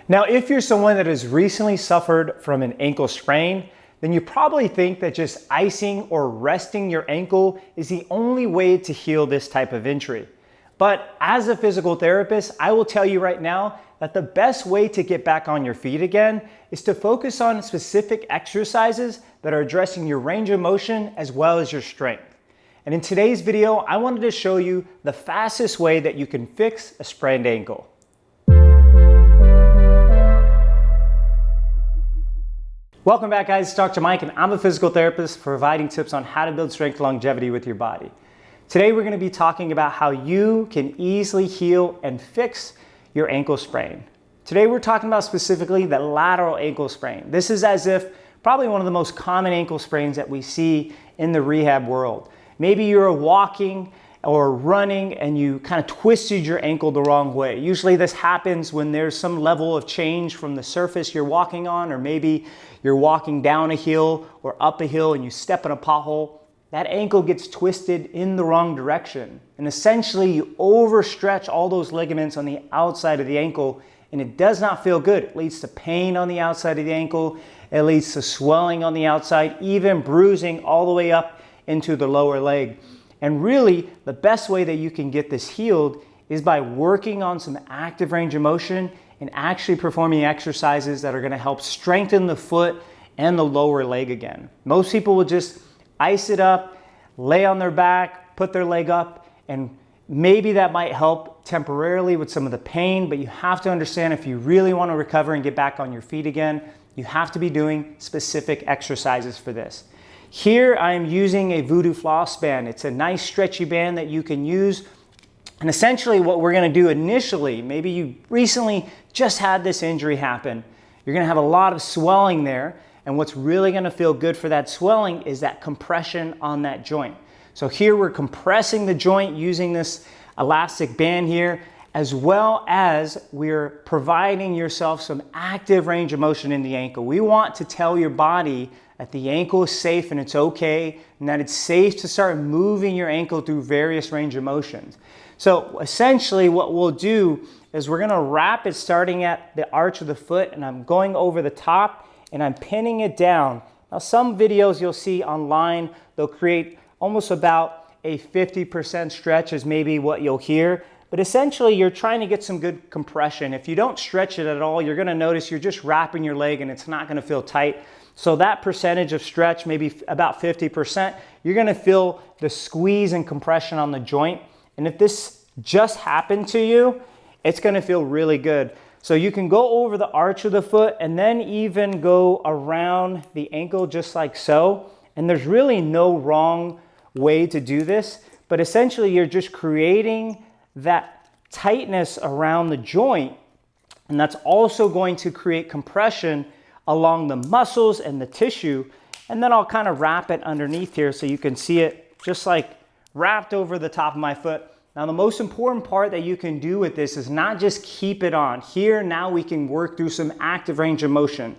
Now, if you're someone that has recently suffered from an ankle sprain, then you probably think that just icing or resting your ankle is the only way to heal this type of injury. But as a physical therapist, I will tell you right now that the best way to get back on your feet again is to focus on specific exercises that are addressing your range of motion as well as your strength. And in today's video, I wanted to show you the fastest way that you can fix a sprained ankle. Welcome back, guys. It's Dr. Mike, and I'm a physical therapist providing tips on how to build strength and longevity with your body. Today, we're going to be talking about how you can easily heal and fix your ankle sprain. Today, we're talking about specifically the lateral ankle sprain. This is as if probably one of the most common ankle sprains that we see in the rehab world. Maybe you're walking or running and you kind of twisted your ankle the wrong way. Usually this happens when there's some level of change from the surface you're walking on, or maybe you're walking down a hill or up a hill and you step in a pothole. That ankle gets twisted in the wrong direction. And essentially you overstretch all those ligaments on the outside of the ankle, and it does not feel good. It leads to pain on the outside of the ankle. It leads to swelling on the outside, even bruising all the way up into the lower leg. And really, the best way that you can get this healed is by working on some active range of motion and actually performing exercises that are going to help strengthen the foot and the lower leg again. Most people will just ice it up, lay on their back, put their leg up, and maybe that might help temporarily with some of the pain, but you have to understand, if you really want to recover and get back on your feet again, you have to be doing specific exercises for this. Here I am using a Voodoo floss band. It's a nice stretchy band that you can use. And essentially what we're going to do initially, maybe you recently just had this injury happen, you're going to have a lot of swelling there. And what's really going to feel good for that swelling is that compression on that joint. So here we're compressing the joint using this elastic band here, as well as we're providing yourself some active range of motion in the ankle. We want to tell your body that the ankle is safe and it's okay, and that it's safe to start moving your ankle through various range of motions. So essentially what we'll do is we're gonna wrap it starting at the arch of the foot, and I'm going over the top and I'm pinning it down. Now some videos you'll see online, they'll create almost about a 50% stretch is maybe what you'll hear. But essentially you're trying to get some good compression. If you don't stretch it at all, you're gonna notice you're just wrapping your leg and it's not gonna feel tight. So that percentage of stretch, maybe about 50%, you're gonna feel the squeeze and compression on the joint. And if this just happened to you, it's gonna feel really good. So you can go over the arch of the foot and then even go around the ankle just like so. And there's really no wrong way to do this, but essentially you're just creating that tightness around the joint, and that's also going to create compression along the muscles and the tissue. And then I'll kind of wrap it underneath here so you can see it just like wrapped over the top of my foot. Now the most important part that you can do with this is not just keep it on. Here now we can work through some active range of motion.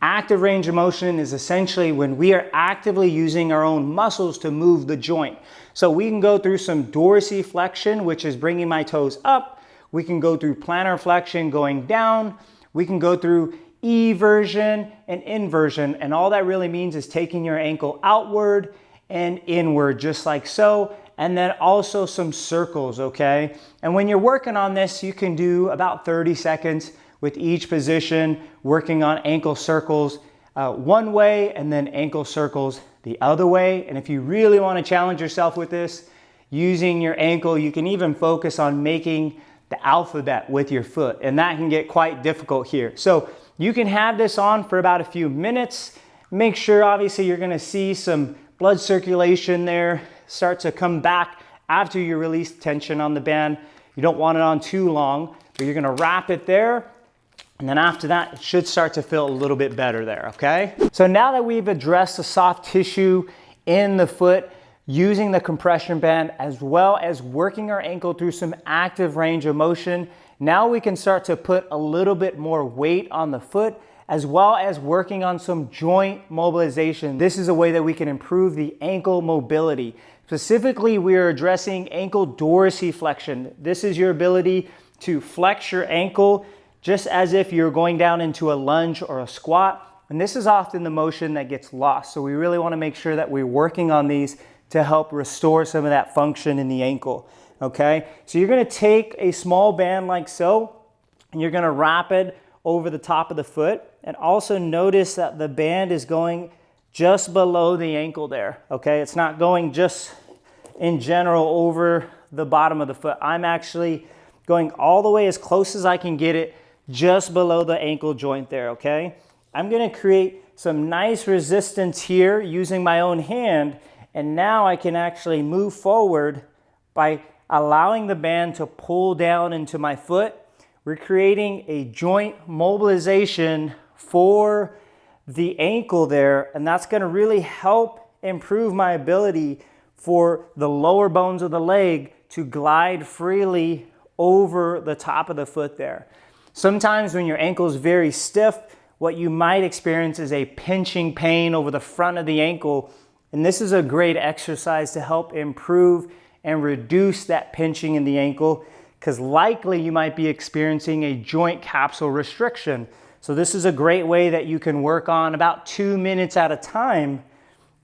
Active range of motion is essentially when we are actively using our own muscles to move the joint. So we can go through some dorsiflexion, which is bringing my toes up. We can go through plantar flexion going down. We can go through eversion and inversion. And all that really means is taking your ankle outward and inward, just like so. And then also some circles, okay? And when you're working on this, you can do about 30 seconds with each position, working on ankle circles one way and then ankle circles the other way. And if you really want to challenge yourself with this, using your ankle, you can even focus on making the alphabet with your foot. And that can get quite difficult here. So you can have this on for about a few minutes. Make sure, obviously, you're going to see some blood circulation there start to come back after you release tension on the band. You don't want it on too long, but you're going to wrap it there. And then after that, it should start to feel a little bit better there, okay? So now that we've addressed the soft tissue in the foot, using the compression band, as well as working our ankle through some active range of motion, now we can start to put a little bit more weight on the foot, as well as working on some joint mobilization. This is a way that we can improve the ankle mobility. Specifically, we are addressing ankle dorsiflexion. This is your ability to flex your ankle just as if you're going down into a lunge or a squat. And this is often the motion that gets lost. So we really want to make sure that we're working on these to help restore some of that function in the ankle. Okay, so you're going to take a small band like so, and you're going to wrap it over the top of the foot. And also notice that the band is going just below the ankle there. Okay, it's not going just in general over the bottom of the foot. I'm actually going all the way as close as I can get it, just below the ankle joint there. Okay, I'm going to create some nice resistance here using my own hand, and now I can actually move forward by allowing the band to pull down into my foot. We're creating a joint mobilization for the ankle there, and that's going to really help improve my ability for the lower bones of the leg to glide freely over the top of the foot there. Sometimes when your ankle is very stiff, what you might experience is a pinching pain over the front of the ankle, and this is a great exercise to help improve and reduce that pinching in the ankle, because likely you might be experiencing a joint capsule restriction. So this is a great way that you can work on about 2 minutes at a time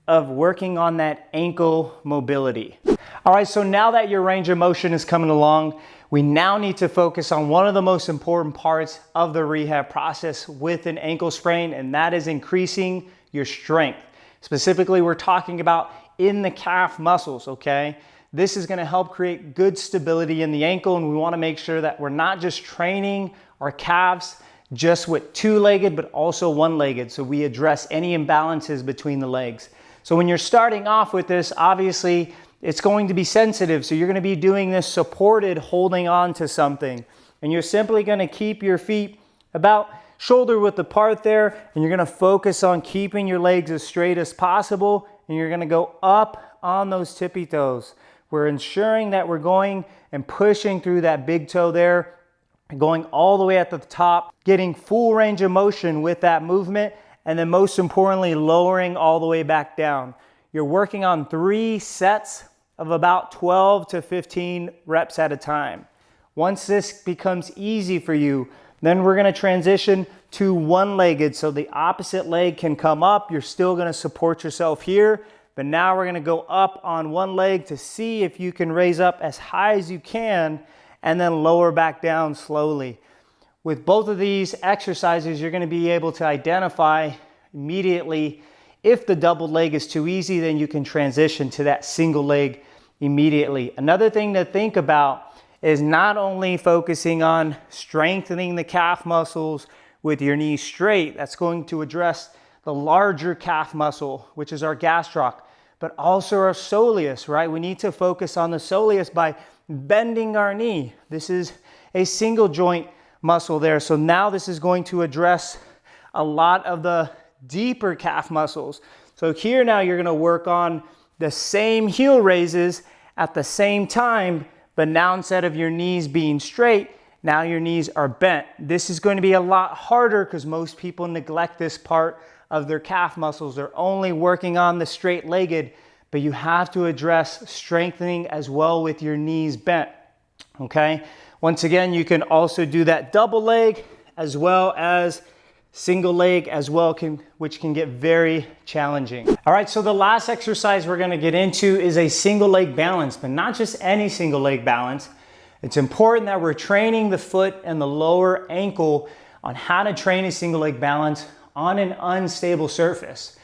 of working on that ankle mobility. All right, so now that your range of motion is coming along, we now need to focus on one of the most important parts of the rehab process with an ankle sprain, and that is increasing your strength. Specifically, we're talking about in the calf muscles, okay? This is going to help create good stability in the ankle, and we want to make sure that we're not just training our calves just with two-legged, but also one-legged, so we address any imbalances between the legs. So when you're starting off with this, obviously it's going to be sensitive, so you're going to be doing this supported, holding on to something, and you're simply going to keep your feet about shoulder width apart there, and you're going to focus on keeping your legs as straight as possible, and you're going to go up on those tippy toes. We're ensuring that we're going and pushing through that big toe there, going all the way at the top, getting full range of motion with that movement, and then most importantly, lowering all the way back down. You're working on 3 sets of about 12 to 15 reps at a time. Once this becomes easy for you, then we're going to transition to one-legged, so the opposite leg can come up. You're still going to support yourself here, but now we're going to go up on one leg to see if you can raise up as high as you can and then lower back down slowly. With both of these exercises, you're going to be able to identify immediately if the double leg is too easy, then you can transition to that single leg immediately. Another thing to think about is not only focusing on strengthening the calf muscles with your knees straight, that's going to address the larger calf muscle, which is our gastroc, but also our soleus, right? We need to focus on the soleus by bending our knee. This is a single joint muscle there. So now this is going to address a lot of the deeper calf muscles. So here now you're going to work on the same heel raises at the same time, but now instead of your knees being straight, now your knees are bent. This is going to be a lot harder because most people neglect this part of their calf muscles. They're only working on the straight-legged, but you have to address strengthening as well with your knees bent, okay? Once again, you can also do that double leg as well as single leg as well, which can get very challenging. All right, so the last exercise we're gonna get into is a single leg balance, but not just any single leg balance. It's important that we're training the foot and the lower ankle on how to train a single leg balance on an unstable surface,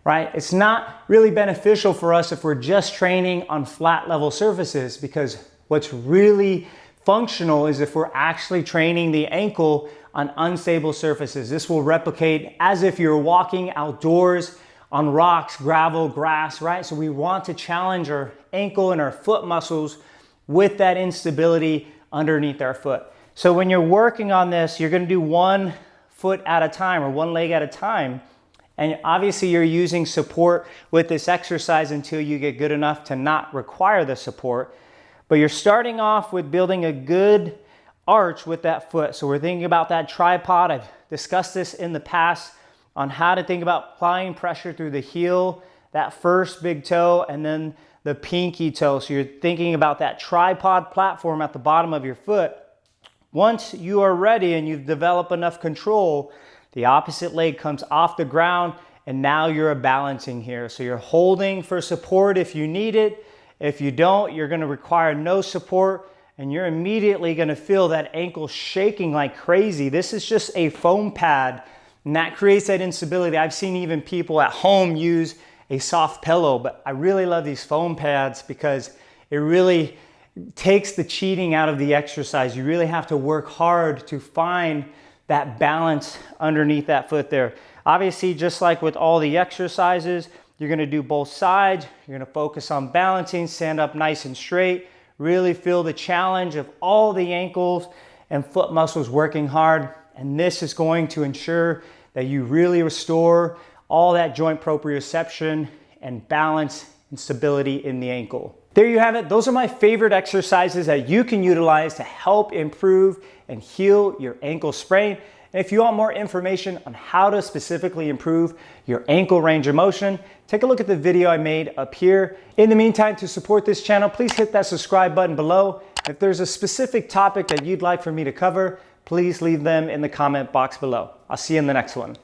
right? It's not really beneficial for us if we're just training on flat level surfaces, because what's really functional is if we're actually training the ankle on unstable surfaces. This will replicate as if you're walking outdoors on rocks, gravel, grass, right? So we want to challenge our ankle and our foot muscles with that instability underneath our foot. So when you're working on this, you're going to do one foot at a time or one leg at a time. And obviously you're using support with this exercise until you get good enough to not require the support. But you're starting off with building a good arch with that foot. So we're thinking about that tripod. I've discussed this in the past on how to think about applying pressure through the heel, that first big toe, and then the pinky toe. So you're thinking about that tripod platform at the bottom of your foot, Once you are ready and you've developed enough control, the opposite leg comes off the ground and now you're balancing here. So you're holding for support if you need it. If you don't, you're gonna require no support and you're immediately gonna feel that ankle shaking like crazy. This is just a foam pad and that creates that instability. I've seen even people at home use a soft pillow, but I really love these foam pads because it really takes the cheating out of the exercise. You really have to work hard to find that balance underneath that foot there. Obviously, just like with all the exercises, you're gonna do both sides. You're gonna focus on balancing, stand up nice and straight, really feel the challenge of all the ankles and foot muscles working hard. And this is going to ensure that you really restore all that joint proprioception and balance and stability in the ankle. There you have it. Those are my favorite exercises that you can utilize to help improve and heal your ankle sprain. And if you want more information on how to specifically improve your ankle range of motion, take a look at the video I made up here. In the meantime, to support this channel, please hit that subscribe button below. If there's a specific topic that you'd like for me to cover, please leave them in the comment box below. I'll see you in the next one.